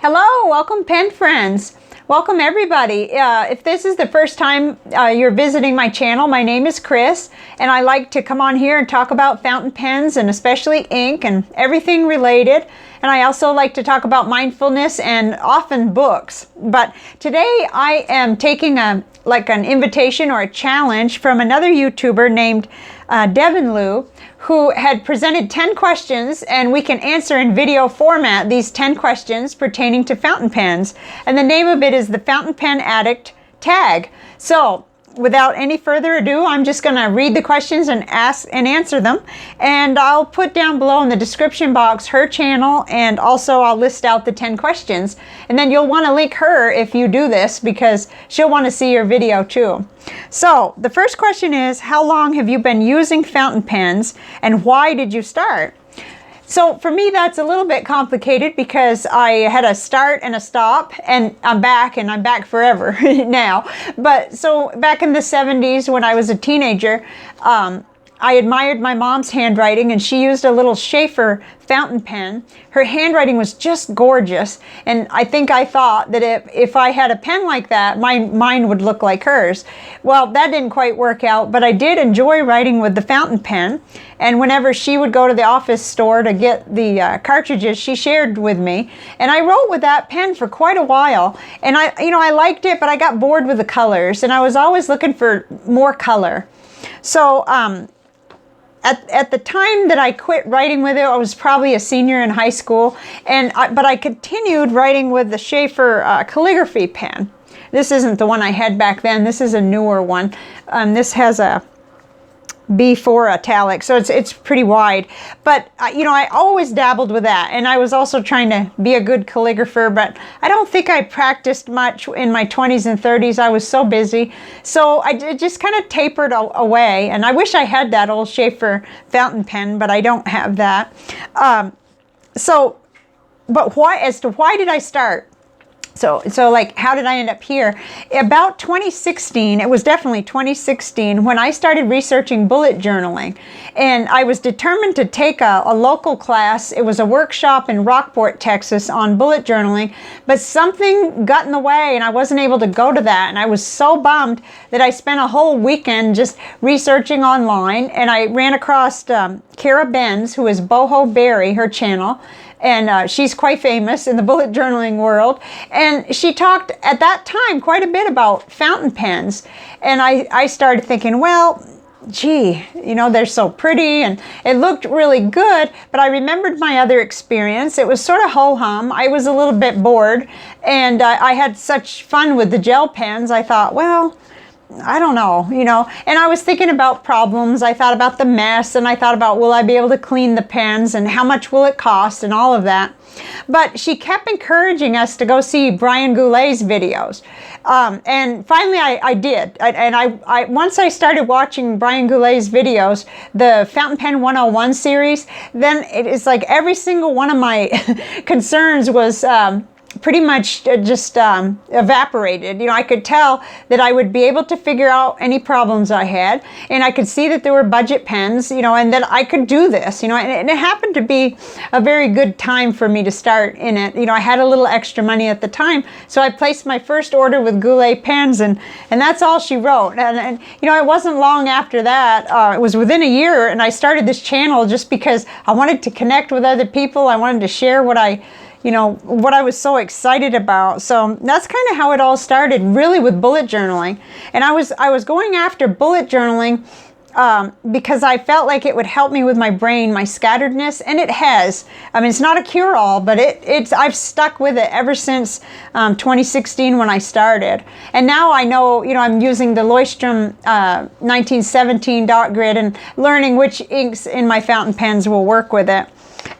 Hello, welcome pen friends. Welcome everybody. If this is the first time you're visiting my channel, my name is Chris, and I like to come on here and talk about fountain pens and especially ink and everything related. And I also like to talk about mindfulness and often books. But today I am taking an invitation or a challenge from another YouTuber named Devin Liu, who had presented 10 questions, and we can answer in video format these 10 questions pertaining to fountain pens. And the name of it is the Fountain Pen Addict Tag. So without any further ado, I'm just going to read the questions and answer them. And I'll put down below in the description box her channel, and also I'll list out the 10 questions. And then you'll want to link her if you do this, because she'll want to see your video too. So the first question is, how long have you been using fountain pens and why did you start? So for me, that's a little bit complicated because I had a start and a stop, and I'm back forever now. But so back in the 70s when I was a teenager, I admired my mom's handwriting, and she used a little Sheaffer fountain pen. Her handwriting was just gorgeous, and I think I thought that if I had a pen like that, mine would look like hers. Well, that didn't quite work out, but I did enjoy writing with the fountain pen, and whenever she would go to the office store to get the cartridges, she shared with me, and I wrote with that pen for quite a while, and I liked it, but I got bored with the colors, and I was always looking for more color. So at the time that I quit writing with it, I was probably a senior in high school, but I continued writing with the Sheaffer calligraphy pen. This isn't the one I had back then. This is a newer one. This has a B4 italic, so it's pretty wide. But I always dabbled with that, and I was also trying to be a good calligrapher, but I don't think I practiced much in my 20s and 30s. I was so busy, so I just kind of tapered away, and I wish I had that old Sheaffer fountain pen, but I don't have that. But why did I start? So like, how did I end up here? About 2016, it was definitely 2016, when I started researching bullet journaling. And I was determined to take a local class. It was a workshop in Rockport, Texas on bullet journaling, but something got in the way and I wasn't able to go to that. And I was so bummed that I spent a whole weekend just researching online. And I ran across Kara Benz, who is Boho Berry, her channel. And she's quite famous in the bullet journaling world. And she talked at that time quite a bit about fountain pens. And I started thinking, well, gee, they're so pretty and it looked really good. But I remembered my other experience. It was sort of ho-hum. I was a little bit bored, and I had such fun with the gel pens. I thought, well, I don't know, and I was thinking about problems. I thought about the mess, and I thought about, will I be able to clean the pens, and how much will it cost, and all of that. But she kept encouraging us to go see Brian Goulet's videos. And finally I did. I once I started watching Brian Goulet's videos, the Fountain Pen 101 series, then it is like every single one of my concerns was pretty much just evaporated. I could tell that I would be able to figure out any problems I had, and I could see that there were budget pens, and that I could do this, and it happened to be a very good time for me to start in it. I had a little extra money at the time, so I placed my first order with Goulet pens, and that's all she wrote. And it wasn't long after that, it was within a year, and I started this channel just because I wanted to connect with other people. I wanted to share what I was so excited about. So that's kind of how it all started, really, with bullet journaling. And I was going after bullet journaling because I felt like it would help me with my brain, my scatteredness, and it has. I mean, it's not a cure-all, but I've stuck with it ever since 2016 when I started. And now I know, I'm using the Leuchtturm 1917 dot grid and learning which inks in my fountain pens will work with it.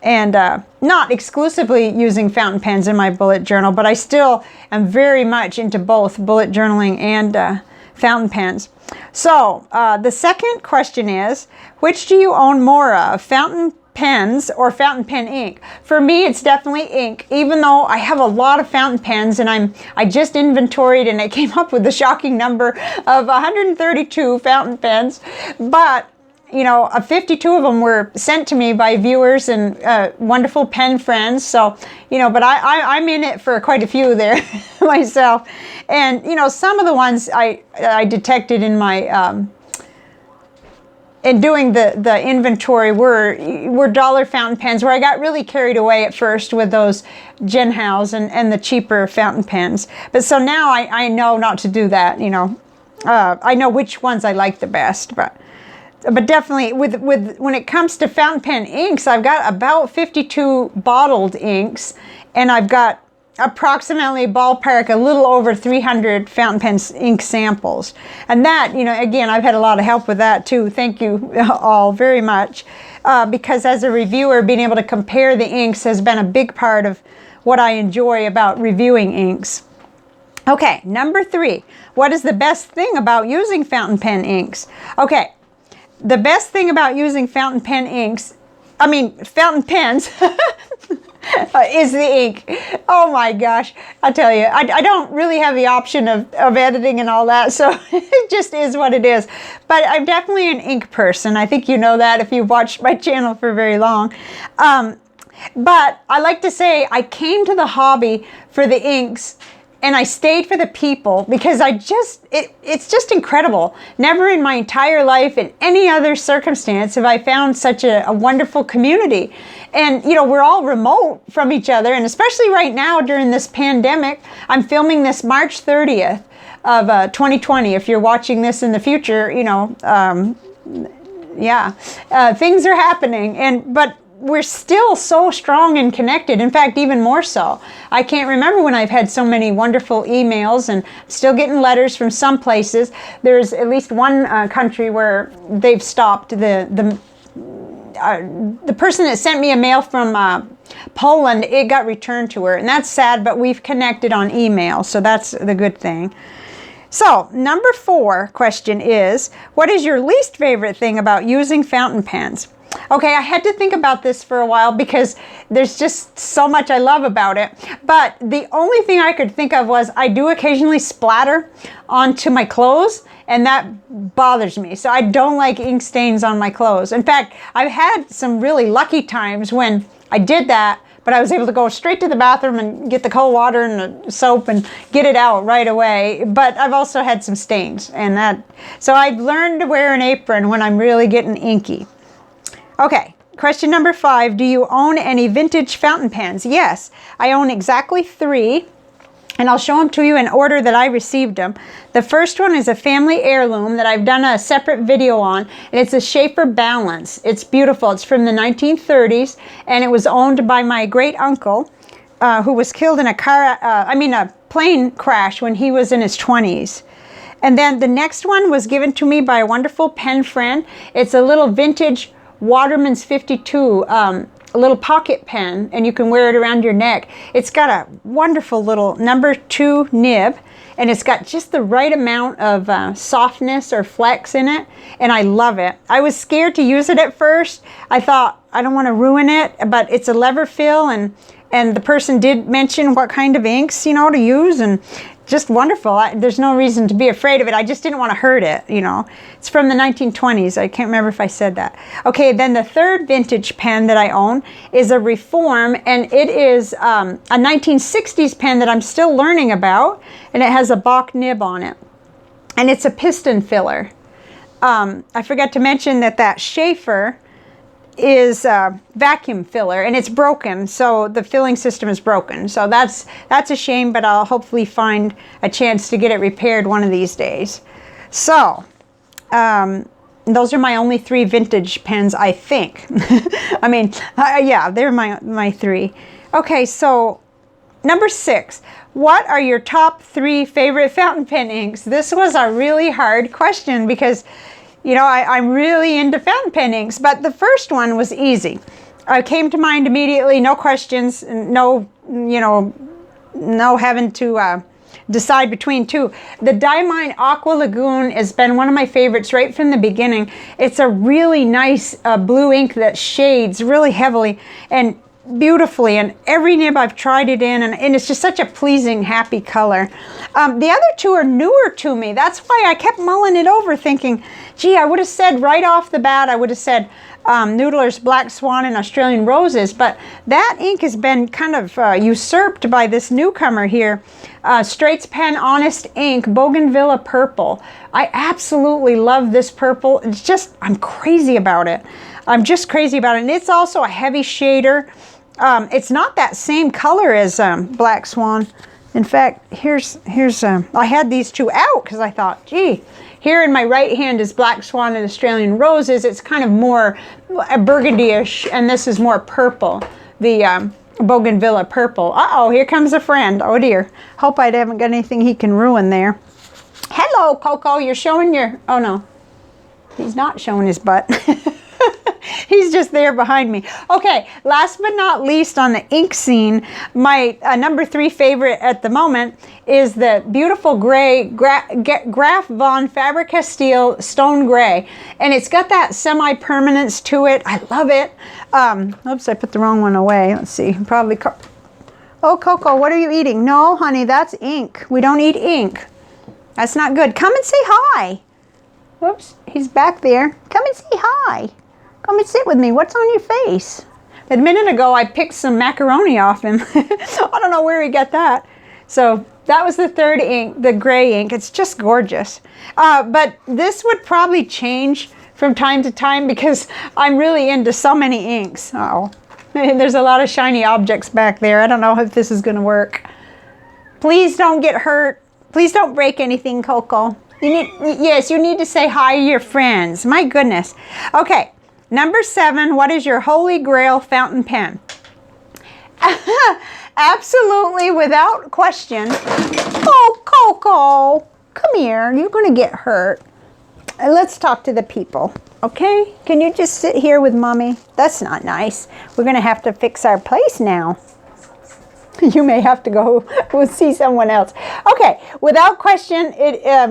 And not exclusively using fountain pens in my bullet journal, but I still am very much into both bullet journaling and fountain pens. So the second question is, which do you own more of, fountain pens or fountain pen ink? For me, it's definitely ink, even though I have a lot of fountain pens, and I just inventoried and I came up with the shocking number of 132 fountain pens. But you know, 52 of them were sent to me by viewers and wonderful pen friends. So, you know, but I'm in it for quite a few there myself. And, you know, some of the ones I detected in my, in doing the inventory were dollar fountain pens, where I got really carried away at first with those Genhaus and the cheaper fountain pens. But so now I know not to do that, you know. I know which ones I like the best, but definitely with when it comes to fountain pen inks, I've got about 52 bottled inks, and I've got approximately ballpark a little over 300 fountain pen ink samples. And that, you know, again, I've had a lot of help with that too. Thank you all very much, because as a reviewer, being able to compare the inks has been a big part of what I enjoy about reviewing inks. Okay, number 3. What is the best thing about using fountain pen inks? Okay, the best thing about using fountain pen inks, fountain pens, is the ink. Oh my gosh, I tell you, I don't really have the option of editing and all that, so it just is what it is. But I'm definitely an ink person. I think you know that if you've watched my channel for very long. But I like to say I came to the hobby for the inks, and I stayed for the people, because it's just incredible. Never in my entire life, in any other circumstance, have I found such a wonderful community. And, you know, we're all remote from each other, and especially right now during this pandemic. I'm filming this March 30th of 2020. If you're watching this in the future, you know, things are happening, but we're still so strong and connected. In fact, even more so. I can't remember when I've had so many wonderful emails, and still getting letters from some places. There's at least one country where they've stopped the person that sent me a mail from Poland. It got returned to her, and that's sad, but we've connected on email, so that's the good thing. So, number 4 question is, what is your least favorite thing about using fountain pens? Okay, I had to think about this for a while, because there's just so much I love about it. But the only thing I could think of was I do occasionally splatter onto my clothes, and that bothers me. So I don't like ink stains on my clothes. In fact, I've had some really lucky times when I did that, but I was able to go straight to the bathroom and get the cold water and the soap and get it out right away. But I've also had some stains, so I've learned to wear an apron when I'm really getting inky. Okay, question number 5. Do you own any vintage fountain pens? Yes, I own exactly 3, and I'll show them to you in order that I received them. The first one is a family heirloom that I've done a separate video on, and it's a Sheaffer Balance. It's beautiful. It's from the 1930s, and it was owned by my great uncle, who was killed in a plane crash when he was in his 20s. And then the next one was given to me by a wonderful pen friend. It's a little vintage Waterman's 52, a little pocket pen, and you can wear it around your neck. It's got a wonderful little number 2 nib, and it's got just the right amount of softness or flex in it, and I love it. I was scared to use it at first. I thought, I don't want to ruin it, but it's a lever fill, and the person did mention what kind of inks, you know, to use, and just wonderful. There's no reason to be afraid of it. I just didn't want to hurt it, you know. It's from the 1920s. I can't remember if I said that. Okay, then the third vintage pen that I own is a Reform, and it is a 1960s pen that I'm still learning about, and it has a Bach nib on it. And it's a piston filler. I forgot to mention that Sheaffer is a vacuum filler, and it's broken, so the filling system is broken. So that's a shame, but I'll hopefully find a chance to get it repaired one of these days. So those are my only 3 vintage pens, I think. Yeah, they're my 3. Okay, so number 6. What are your top 3 favorite fountain pen inks? This was a really hard question, because you know, I'm really into fountain pen inks, but the first one was easy. It came to mind immediately, no questions, no having to decide between 2. The Diamine Aqua Lagoon has been one of my favorites right from the beginning. It's a really nice blue ink that shades really heavily, and beautifully, and every nib I've tried it in, and it's just such a pleasing, happy color. The other two are newer to me. That's why I kept mulling it over, thinking, gee, I would have said right off the bat, I would have said Noodler's Black Swan and Australian Roses, but that ink has been kind of usurped by this newcomer here, Straits Pen Honest Ink Bougainvillea Purple. I absolutely love this purple. It's just, I'm crazy about it. I'm just crazy about it, and it's also a heavy shader. It's not that same color as Black Swan. In fact, I had these two out because I thought, gee, here in my right hand is Black Swan and Australian Roses. It's kind of more burgundy-ish, and this is more purple, the Bougainvillea Purple. Uh-oh, here comes a friend. Oh, dear. Hope I haven't got anything he can ruin there. Hello, Coco. You're showing your... Oh, no. He's not showing his butt. He's just there behind me. Okay, last but not least on the ink scene, my number 3 favorite at the moment is the beautiful gray Graf von Faber-Castell Stone Gray. And it's got that semi-permanence to it. I love it. Oops, I put the wrong one away. Let's see. Probably... Oh, Coco, what are you eating? No, honey, that's ink. We don't eat ink. That's not good. Come and say hi. Whoops, he's back there. Come and say hi. Come and sit with me. What's on your face? A minute ago, I picked some macaroni off him. I don't know where he got that. So that was the third ink, the gray ink. It's just gorgeous. But this would probably change from time to time because I'm really into so many inks. Uh-oh. There's a lot of shiny objects back there. I don't know if this is going to work. Please don't get hurt. Please don't break anything, Coco. Yes, you need to say hi to your friends. My goodness. Okay. Number 7, what is your holy grail fountain pen? Absolutely, without question. Oh, Coco, come here. You're going to get hurt. Let's talk to the people, okay? Can you just sit here with Mommy? That's not nice. We're going to have to fix our place now. You may have to go see someone else. Okay, without question,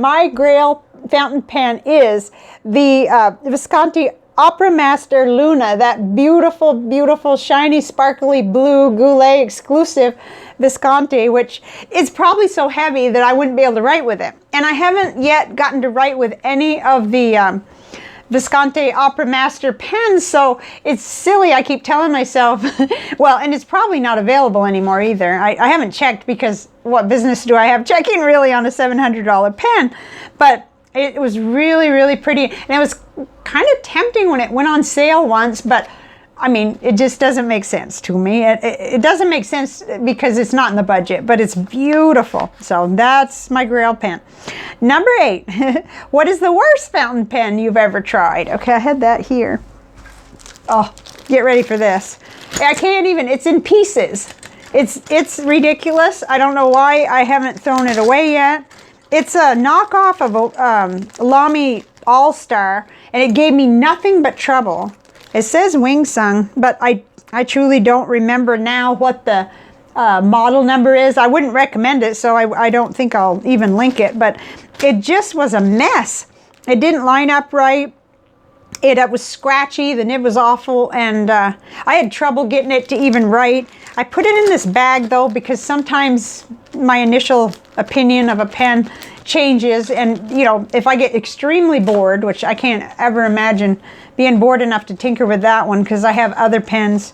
my Grail fountain pen is the Visconti Opera Master Luna, that beautiful, beautiful, shiny, sparkly blue Goulet exclusive Visconti, which is probably so heavy that I wouldn't be able to write with it. And I haven't yet gotten to write with any of the Visconti Opera Master pens, so it's silly. I keep telling myself, well, and it's probably not available anymore either. I haven't checked because what business do I have checking really on a $700 pen? But it was really, really pretty, and it was kind of tempting when it went on sale once, but I mean, it just doesn't make sense to me. It doesn't make sense because it's not in the budget, but it's beautiful. So that's my Grail pen. Number 8, what is the worst fountain pen you've ever tried? Okay, I had that here. Oh, get ready for this. I can't even, it's in pieces. It's ridiculous. I don't know why I haven't thrown it away yet. It's a knockoff of a Lamy All-Star, and it gave me nothing but trouble. It says Wing Sung, but I truly don't remember now what the model number is. I wouldn't recommend it, so I don't think I'll even link it, but it just was a mess. It didn't line up right. It was scratchy, the nib was awful, and I had trouble getting it to even write. I put it in this bag though because sometimes my initial opinion of a pen changes, and you know, if I get extremely bored, which I can't ever imagine being bored enough to tinker with that one because I have other pens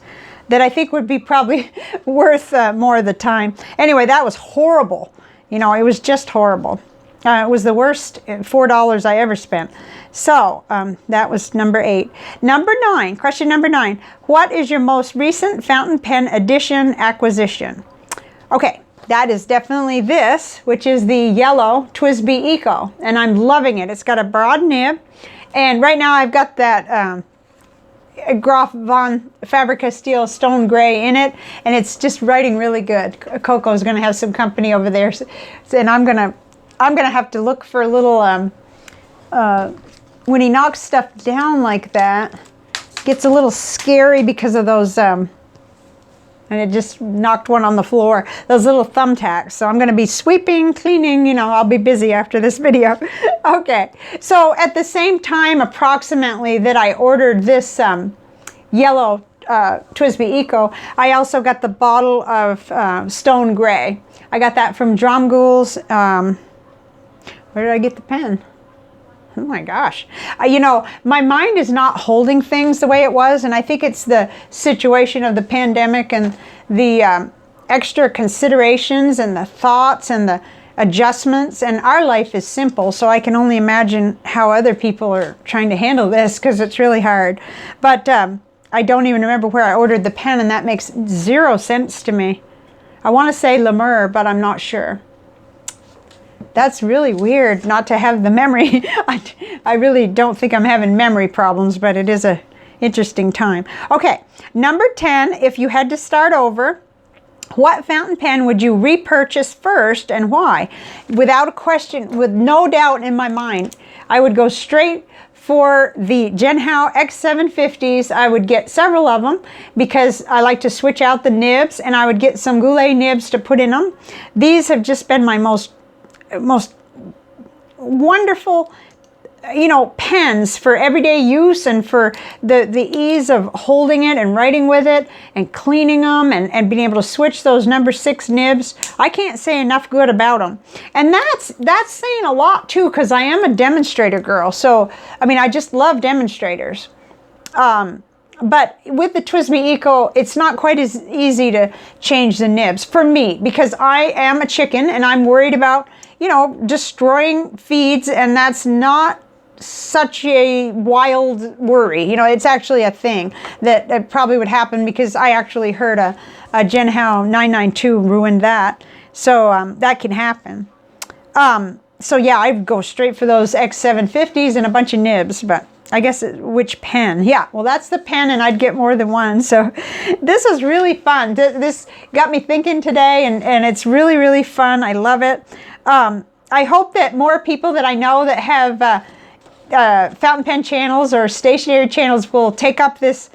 that I think would be probably worth more of the time. Anyway, that was horrible. You know, it was just horrible. It was the worst $4 I ever spent. So that was number 8. Number 9, question number 9. What is your most recent fountain pen edition acquisition? Okay, that is definitely this, which is the yellow TWSBI Eco. And I'm loving it. It's got a broad nib. And right now I've got that Graf von Faber-Castell Stone Gray in it. And it's just writing really good. Coco's going to have some company over there. And I'm going to have to look for a little, when he knocks stuff down like that, it gets a little scary because of those, and it just knocked one on the floor, those little thumbtacks. So I'm going to be sweeping, cleaning, you know, I'll be busy after this video. Okay, so at the same time approximately that I ordered this yellow TWSBI Eco, I also got the bottle of Stone Gray. I got that from Dromgool's. Where did I get the pen? Oh my gosh. You know, my mind is not holding things the way it was, and I think it's the situation of the pandemic and the extra considerations and the thoughts and the adjustments, and our life is simple, so I can only imagine how other people are trying to handle this, because it's really hard. But I don't even remember where I ordered the pen, and that makes 0 sense to me. I want to say Lemur, but I'm not sure. That's really weird not to have the memory. I really don't think I'm having memory problems, but it is a interesting time. Okay, number 10, if you had to start over, what fountain pen would you repurchase first and why? Without a question, with no doubt in my mind, I would go straight for the Genhao X750s. I would get several of them because I like to switch out the nibs, and I would get some Goulet nibs to put in them. These have just been my most wonderful, you know, pens for everyday use and for the ease of holding it and writing with it and cleaning them and being able to switch those number 6 nibs. I can't say enough good about them. And that's saying a lot too, because I am a demonstrator girl. So, I mean, I just love demonstrators. But with the TWSBI Eco, it's not quite as easy to change the nibs for me, because I am a chicken and I'm worried about, you know, destroying feeds, and that's not such a wild worry. You know, it's actually a thing that probably would happen, because I actually heard a Genhao 992 ruined that. So that can happen. So yeah, I'd go straight for those X750s and a bunch of nibs, but I guess which pen? Yeah, well, that's the pen, and I'd get more than one. So this is really fun. This got me thinking today, and it's really, really fun. I love it. I hope that more people that I know that have fountain pen channels or stationery channels will take up this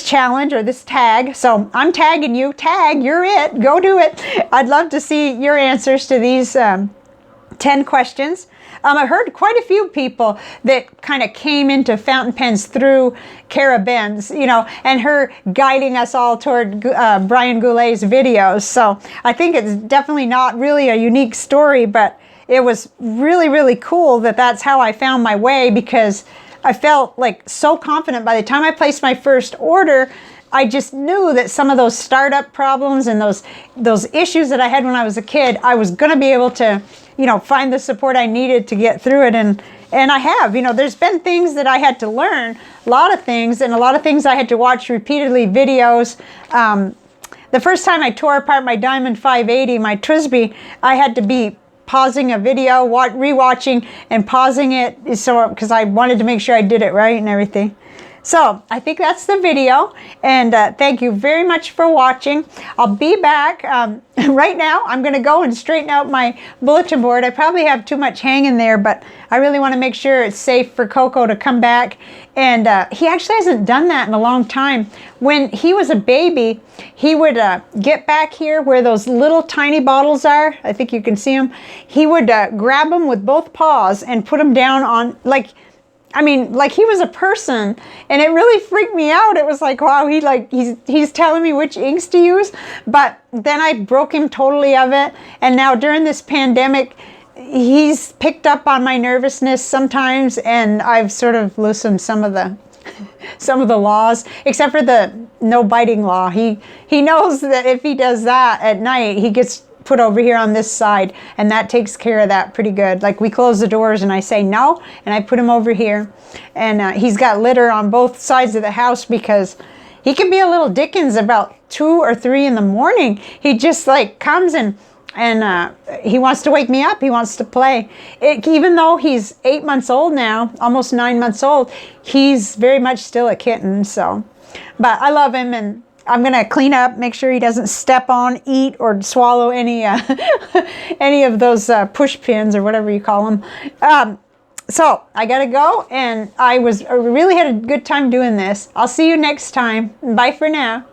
challenge or this tag. So I'm tagging you. Tag, you're it. Go do it. I'd love to see your answers to these 10 questions. I heard quite a few people that kind of came into fountain pens through Kara Benz, you know, and her guiding us all toward Brian Goulet's videos. So I think it's definitely not really a unique story, but it was really, really cool that that's how I found my way, because I felt like so confident by the time I placed my first order. I just knew that some of those startup problems and those issues that I had when I was a kid, I was going to be able to, you know, find the support I needed to get through it. And I have, you know, there's been things that I had to learn, a lot of things, and a lot of things I had to watch repeatedly, videos. The first time I tore apart my Diamond 580, my TWSBI, I had to be pausing a video, rewatching and pausing it, so because I wanted to make sure I did it right and everything. So I think that's the video, and thank you very much for watching. I'll be back. Right now, I'm going to go and straighten out my bulletin board. I probably have too much hanging there, but I really want to make sure it's safe for Coco to come back. And he actually hasn't done that in a long time. When he was a baby, he would get back here where those little tiny bottles are. I think you can see them. He would grab them with both paws and put them down on, like he was a person, and it really freaked me out. It was like, wow, he's telling me which inks to use. But then I broke him totally of it. And now during this pandemic, he's picked up on my nervousness sometimes, and I've sort of loosened some of the laws, except for the no biting law. He knows that if he does that at night, he gets put over here on this side, and that takes care of that pretty good. Like, we close the doors and I say no, and I put him over here, and he's got litter on both sides of the house, because he can be a little Dickens about 2 or 3 in the morning. He just like comes and he wants to wake me up. He wants to play. Even though he's 8 months old now, almost 9 months old, he's very much still a kitten. So, but I love him, and I'm going to clean up, make sure he doesn't step on, eat, or swallow any any of those push pins or whatever you call them. So I got to go, and I really had a good time doing this. I'll see you next time. Bye for now.